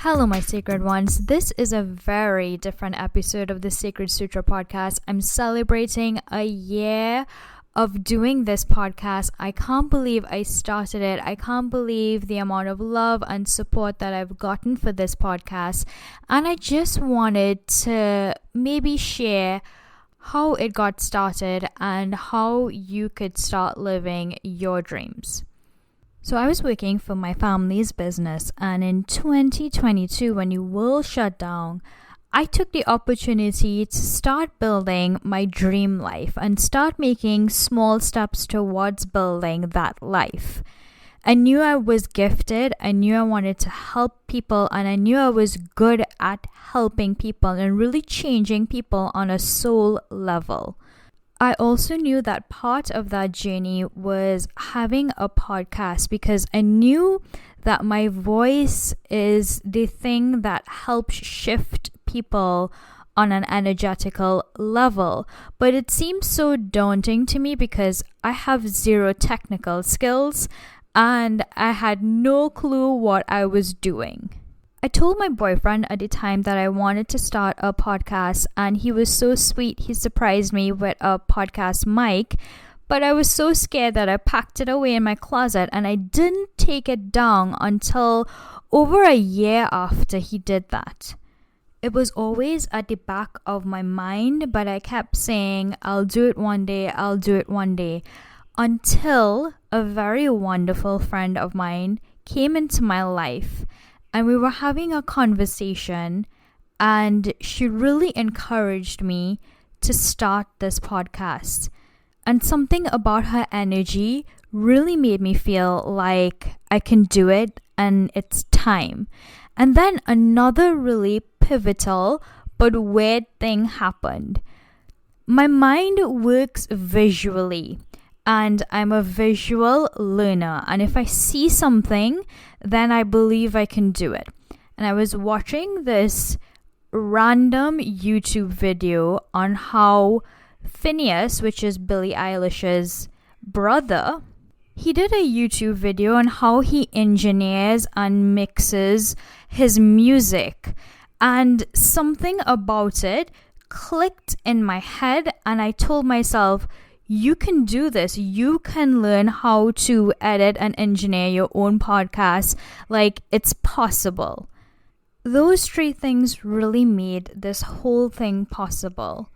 Hello, my sacred ones. This is a very different episode of the Sacred Sutra Podcast. I'm celebrating a year of doing this podcast. I can't believe I started it. I can't believe the amount of love and support that I've gotten for this podcast. And I just wanted to maybe share how it got started and how you could start living your dreams. So I was working for my family's business, and in 2022, when the world shut down, I took the opportunity to start building my dream life and start making small steps towards building that life. I knew I was gifted, I knew I wanted to help people, and I knew I was good at helping people and really changing people on a soul level. I also knew that part of that journey was having a podcast because I knew that my voice is the thing that helps shift people on an energetical level. But it seems so daunting to me because I have zero technical skills and I had no clue what I was doing. I told my boyfriend at the time that I wanted to start a podcast, and he was so sweet. He surprised me with a podcast mic, but I was so scared that I packed it away in my closet and I didn't take it down until over a year after he did that. It was always at the back of my mind, but I kept saying, I'll do it one day, I'll do it one day, until a very wonderful friend of mine came into my life. And we were having a conversation, and she really encouraged me to start this podcast. And something about her energy really made me feel like I can do it and it's time. And then another really pivotal but weird thing happened. My mind works visually. And I'm a visual learner. And if I see something, then I believe I can do it. And I was watching this random YouTube video on how Phineas, which is Billie Eilish's brother, he did a YouTube video on how he engineers and mixes his music. And something about it clicked in my head, and I told myself, you can do this. You can learn how to edit and engineer your own podcast. Like, it's possible. Those three things really made this whole thing possible.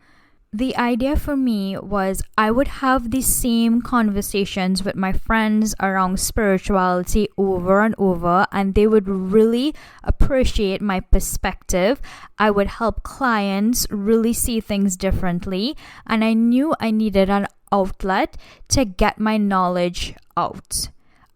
The idea for me was I would have the same conversations with my friends around spirituality over and over, and they would really appreciate my perspective. I would help clients really see things differently, and I knew I needed an outlet to get my knowledge out.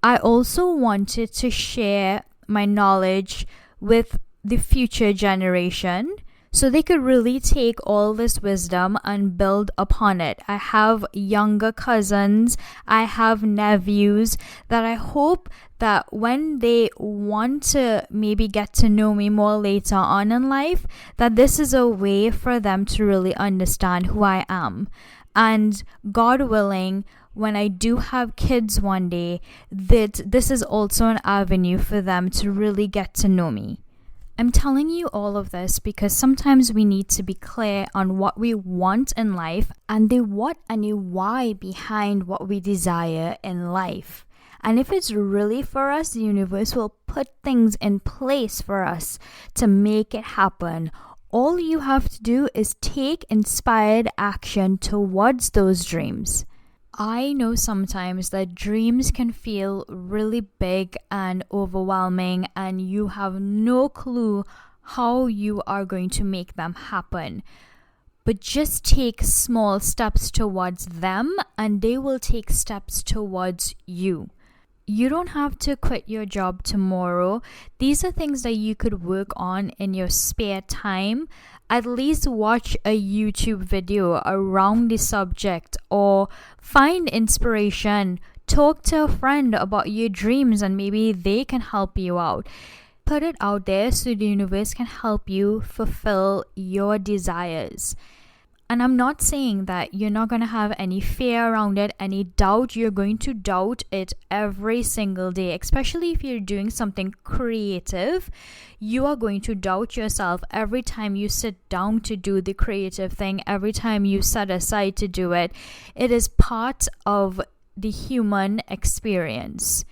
I also wanted to share my knowledge with the future generation so they could really take all this wisdom and build upon it. I have younger cousins, I have nephews that I hope that when they want to maybe get to know me more later on in life, that this is a way for them to really understand who I am. And God willing, when I do have kids one day, that this is also an avenue for them to really get to know me. I'm telling you all of this because sometimes we need to be clear on what we want in life and the what and the why behind what we desire in life. And if it's really for us, the universe will put things in place for us to make it happen. All you have to do is take inspired action towards those dreams. I know sometimes that dreams can feel really big and overwhelming, and you have no clue how you are going to make them happen. But just take small steps towards them, and they will take steps towards you. You don't have to quit your job tomorrow. These are things that you could work on in your spare time. At least watch a YouTube video around the subject or find inspiration. Talk to a friend about your dreams and maybe they can help you out. Put it out there so the universe can help you fulfill your desires. And I'm not saying that you're not going to have any fear around it, any doubt. You're going to doubt it every single day, especially if you're doing something creative. You are going to doubt yourself every time you sit down to do the creative thing, every time you set aside to do it. It is part of the human experience.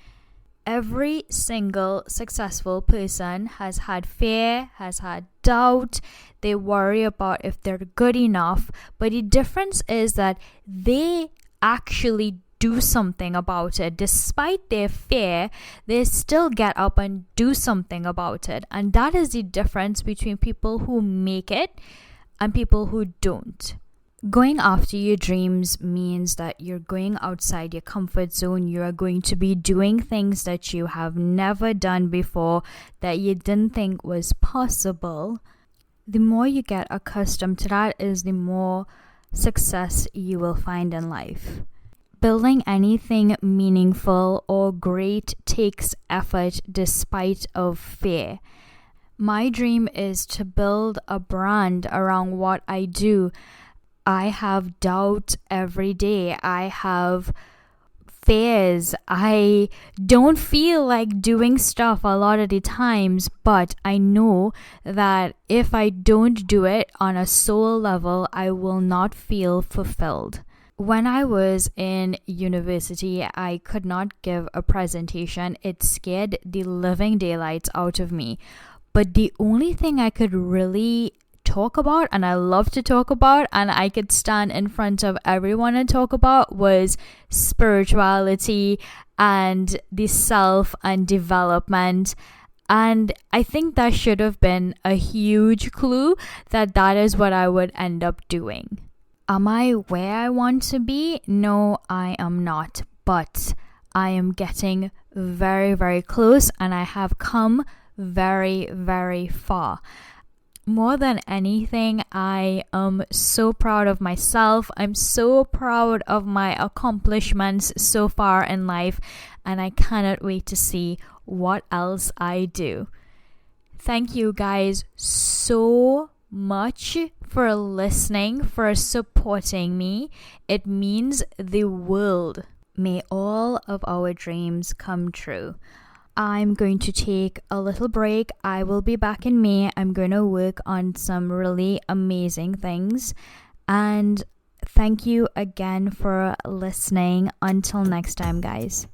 Every single successful person has had fear, has had doubt. They worry about if they're good enough. But the difference is that they actually do something about it. Despite their fear, they still get up and do something about it. And that is the difference between people who make it and people who don't. Going after your dreams means that you're going outside your comfort zone. You are going to be doing things that you have never done before, that you didn't think was possible. The more you get accustomed to that is the more success you will find in life. Building anything meaningful or great takes effort despite of fear. My dream is to build a brand around what I do. I have doubt every day. I have fears. I don't feel like doing stuff a lot of the times, but I know that if I don't do it on a soul level, I will not feel fulfilled. When I was in university, I could not give a presentation. It scared the living daylights out of me. But the only thing I could really talk about, and I love to talk about, and I could stand in front of everyone and talk about, was spirituality and the self and development. And I think that should have been a huge clue that that is what I would end up doing. Am I where I want to be? No, I am not. But I am getting very, very close, and I have come very, very far. More than anything, I am so proud of myself. I'm so proud of my accomplishments so far in life, and I cannot wait to see what else I do. Thank you guys so much for listening, for supporting me. It means the world. May all of our dreams come true. I'm going to take a little break. I will be back in May. I'm going to work on some really amazing things. And thank you again for listening. Until next time, guys.